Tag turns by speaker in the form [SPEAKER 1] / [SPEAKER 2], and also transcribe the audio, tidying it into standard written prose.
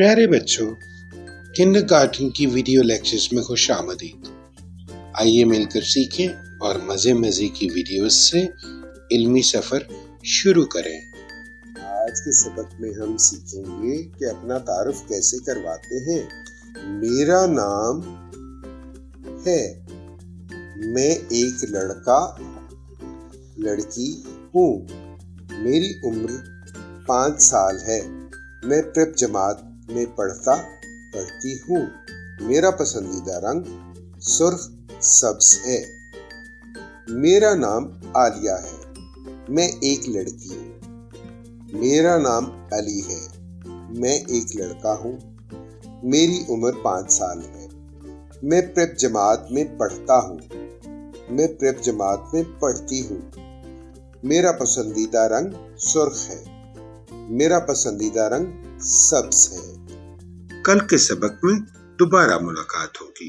[SPEAKER 1] پیارے بچوں، کنڈرگارٹن کی ویڈیو لیکچرز میں خوش آمدید۔ آئیے مل کر سیکھیں اور مزے مزے کی ویڈیوز سے علمی سفر شروع کریں۔
[SPEAKER 2] آج کے سبق میں ہم سیکھیں گے کہ اپنا تعارف کیسے کرواتے ہیں۔ میرا نام ہے، میں ایک لڑکا لڑکی ہوں، میری عمر 5 سال ہے، میں پریپ جماعت میں پڑھتی ہوں، میرا پسندیدہ رنگ سرخ سبز ہے۔ میرا نام عالیہ ہے، میں ایک لڑکی ہوں، میرا نام علی ہے، میں ایک لڑکا ہوں، میری عمر 5 سال ہے، میں پریپ جماعت میں پڑھتا ہوں، میں پریپ جماعت میں پڑھتی ہوں، میرا پسندیدہ رنگ سرخ ہے، میرا پسندیدہ رنگ سبز ہے۔
[SPEAKER 1] کل کے سبق میں دوبارہ ملاقات ہوگی۔